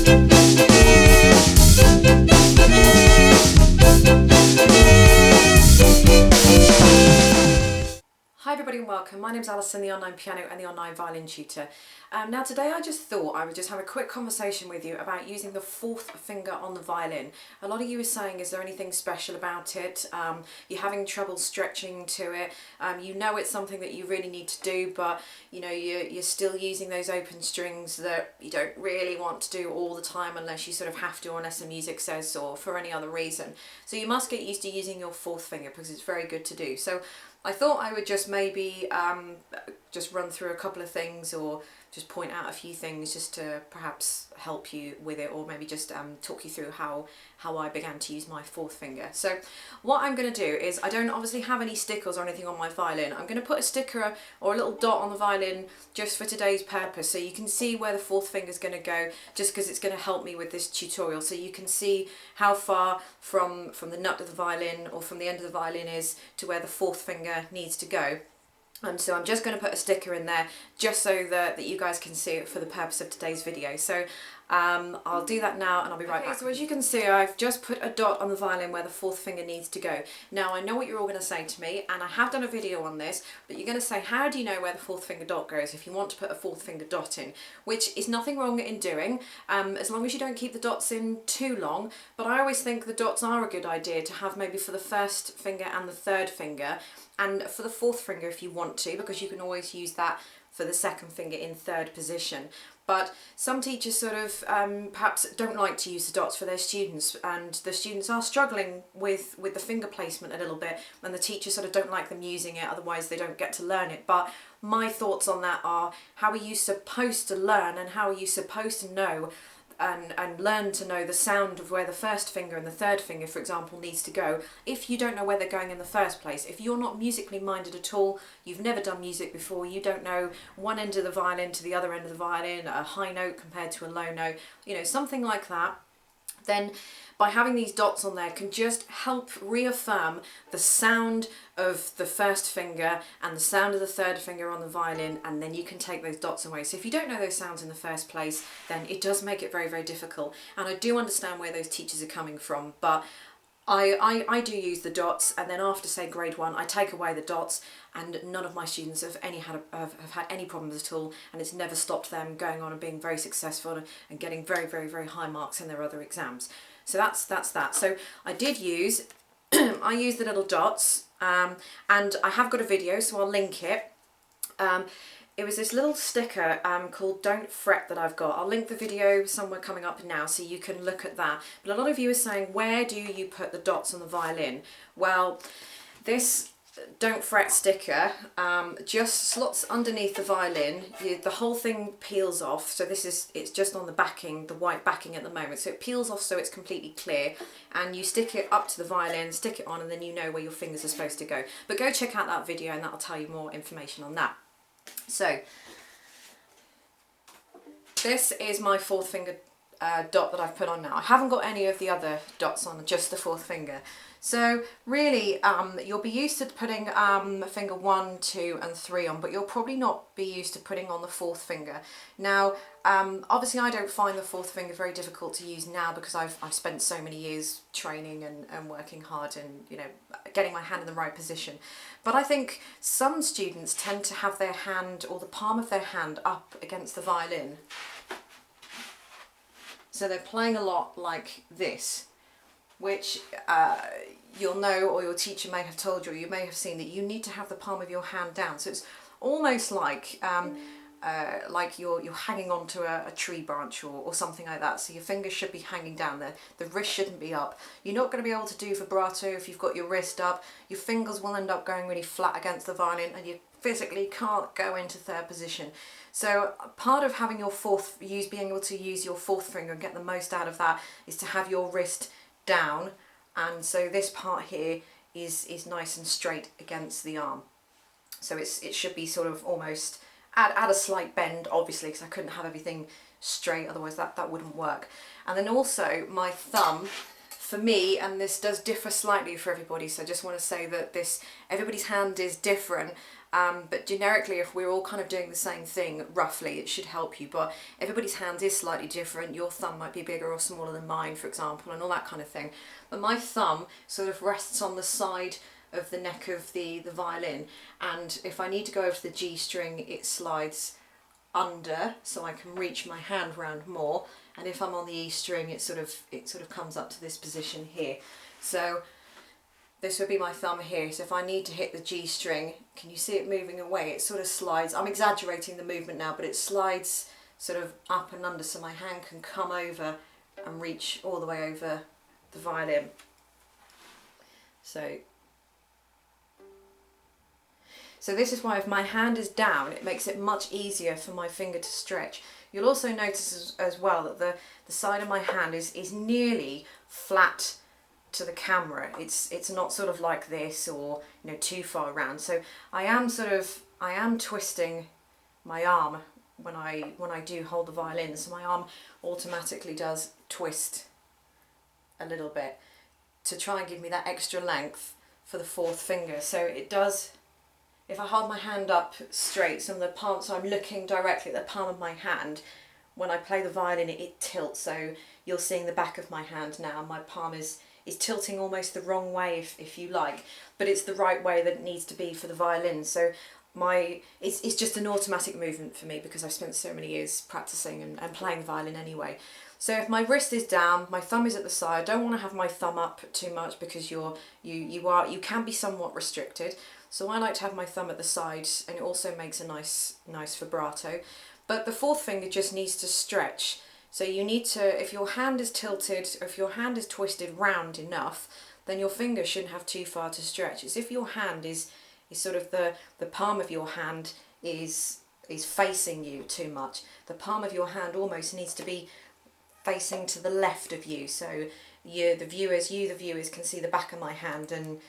Hi everybody and welcome. My name's Alison, the online piano and the online violin tutor. Now today I just thought I would just have a quick conversation with you about using the fourth finger on the violin. A lot of you are saying, is there anything special about it? You're having trouble stretching to it. You know it's something that you really need to do, but you know you're still using those open strings that you don't really want to do all the time unless you sort of have to, or unless the music says so, or for any other reason. So you must get used to using your fourth finger because it's very good to do. So I thought I would just maybe just run through a couple of things, or just point out a few things just to perhaps help you with it, or maybe just talk you through how I began to use my fourth finger. So what I'm going to do is, I don't obviously have any stickers or anything on my violin. I'm going to put a sticker or a little dot on the violin just for today's purpose, so you can see where the fourth finger is going to go, just because it's going to help me with this tutorial, so you can see how far from the nut of the violin or from the end of the violin is to where the fourth finger needs to go. So I'm just going to put a sticker in there just so that you guys can see it for the purpose of today's video. So I'll do that now and I'll be right back. So as you can see, I've just put a dot on the violin where the fourth finger needs to go. Now I know what you're all going to say to me, and I have done a video on this, but you're going to say, how do you know where the fourth finger dot goes if you want to put a fourth finger dot in? Which is nothing wrong in doing, as long as you don't keep the dots in too long. But I always think the dots are a good idea to have, maybe for the first finger and the third finger, and for the fourth finger if you want to, because you can always use that for the second finger in third position. But some teachers sort of perhaps don't like to use the dots for their students, and the students are struggling with the finger placement a little bit, and the teachers sort of don't like them using it, otherwise they don't get to learn it. But my thoughts on that are, how are you supposed to learn, and how are you supposed to know and learn to know the sound of where the first finger and the third finger, for example, needs to go, if you don't know where they're going in the first place? If you're not musically minded at all, you've never done music before, you don't know one end of the violin to the other end of the violin, a high note compared to a low note, you know, something like that, then by having these dots on there can just help reaffirm the sound of the first finger and the sound of the third finger on the violin, and then you can take those dots away. So if you don't know those sounds in the first place, then it does make it very, very difficult. And I do understand where those teachers are coming from, but I do use the dots, and then after, say, grade 1, I take away the dots, and none of my students have had any problems at all, and it's never stopped them going on and being very successful and getting very, very, very high marks in their other exams. So that's that. So I did use, I used the little dots, and I have got a video, so I'll link it. It was this little sticker called Don't Fret that I've got. I'll link the video somewhere coming up now so you can look at that. But a lot of you are saying, where do you put the dots on the violin? Well, this Don't Fret sticker just slots underneath the violin. The whole thing peels off, so it's just on the backing, the white backing at the moment, so it peels off so it's completely clear, and you stick it up to the violin, stick it on, and then you know where your fingers are supposed to go. But go check out that video and that'll tell you more information on that. So this is my fourth finger dot that I've put on now. I haven't got any of the other dots on, just the fourth finger. So really you'll be used to putting finger 1, 2 and 3 on, but you'll probably not be used to putting on the fourth finger. Now obviously I don't find the fourth finger very difficult to use now, because I've spent so many years training and working hard and, you know, getting my hand in the right position. But I think some students tend to have their hand, or the palm of their hand, up against the violin. So they're playing a lot like this, which you'll know, or your teacher may have told you, or you may have seen, that you need to have the palm of your hand down. So it's almost like you're hanging onto a tree branch or something like that. So your fingers should be hanging down there. The wrist shouldn't be up. You're not going to be able to do vibrato if you've got your wrist up. Your fingers will end up going really flat against the violin, and you physically can't go into third position. So part of having your being able to use your fourth finger and get the most out of that, is to have your wrist down, and so this part here is nice and straight against the arm. So it should be sort of almost at a slight bend, obviously, because I couldn't have everything straight, otherwise that wouldn't work. And then also my thumb for me, and this does differ slightly for everybody, so I just want to say that everybody's hand is different, but generically if we're all kind of doing the same thing roughly, it should help you. But everybody's hand is slightly different. Your thumb might be bigger or smaller than mine, for example, and all that kind of thing. But my thumb sort of rests on the side of the neck of the violin, and if I need to go over to the G string, it slides under so I can reach my hand round more, and if I'm on the E string, it sort of comes up to this position here. So this would be my thumb here. So if I need to hit the G string, can you see it moving away? It sort of slides. I'm exaggerating the movement now, but it slides sort of up and under so my hand can come over and reach all the way over the violin. So this is why if my hand is down, it makes it much easier for my finger to stretch. You'll also notice as well that the side of my hand is nearly flat to the camera. It's not sort of like this or, you know, too far around. So I am twisting my arm when I do hold the violin. So my arm automatically does twist a little bit to try and give me that extra length for the fourth finger. So it does. If I hold my hand up straight, so I'm looking directly at the palm of my hand, when I play the violin it tilts, so you're seeing the back of my hand now. My palm is tilting almost the wrong way if you like, but it's the right way that it needs to be for the violin. So it's just an automatic movement for me because I've spent so many years practicing and playing the violin anyway. So if my wrist is down, my thumb is at the side. I don't want to have my thumb up too much because you can be somewhat restricted. So I like to have my thumb at the side, and it also makes a nice vibrato. But the fourth finger just needs to stretch. So you need to, if your hand is tilted, or if your hand is twisted round enough, then your finger shouldn't have too far to stretch. It's if your hand is sort of the palm of your hand is facing you too much. The palm of your hand almost needs to be facing to the left of you. So the viewers can see the back of my hand, and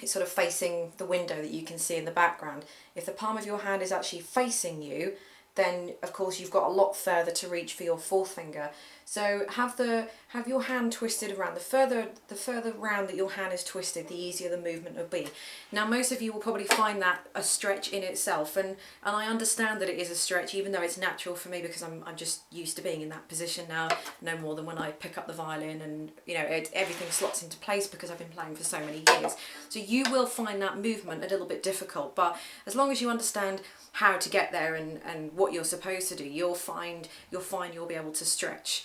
it's sort of facing the window that you can see in the background. If the palm of your hand is actually facing you, then of course you've got a lot further to reach for your fourth finger. So have your hand twisted around. The further round that your hand is twisted, the easier the movement will be. Now most of you will probably find that a stretch in itself, and I understand that it is a stretch, even though it's natural for me because I'm just used to being in that position now, no more than when I pick up the violin, and you know, everything slots into place because I've been playing for so many years. So you will find that movement a little bit difficult, but as long as you understand how to get there and what you're supposed to do, you'll find you'll be able to stretch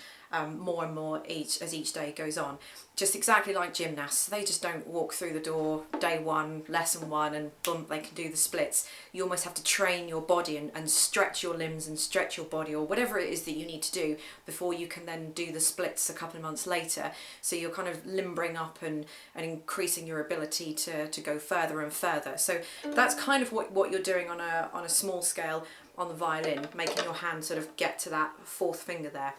more and more as each day goes on. Just exactly like gymnasts, they just don't walk through the door day one, lesson one, and boom, they can do the splits. You almost have to train your body and stretch your limbs and stretch your body, or whatever it is that you need to do before you can then do the splits a couple of months later. So you're kind of limbering up and increasing your ability to go further and further. So that's kind of what you're doing on a small scale on the violin, making your hand sort of get to that fourth finger there.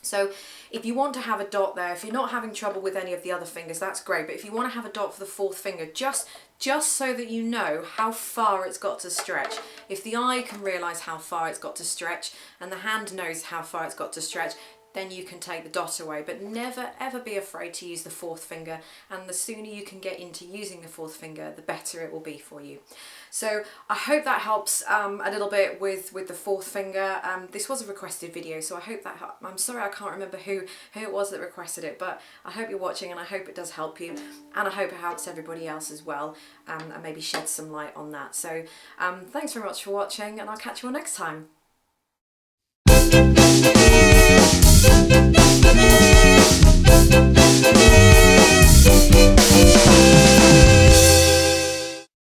So if you want to have a dot there, if you're not having trouble with any of the other fingers, that's great. But if you want to have a dot for the fourth finger, just so that you know how far it's got to stretch. If the eye can realise how far it's got to stretch and the hand knows how far it's got to stretch, then you can take the dot away. But never ever be afraid to use the fourth finger, and the sooner you can get into using the fourth finger, the better it will be for you. So I hope that helps a little bit with the fourth finger. This was a requested video, so I hope that helped. I'm sorry I can't remember who it was that requested it, but I hope you're watching and I hope it does help you, and I hope it helps everybody else as well, and maybe shed some light on that. So thanks very much for watching, and I'll catch you all next time.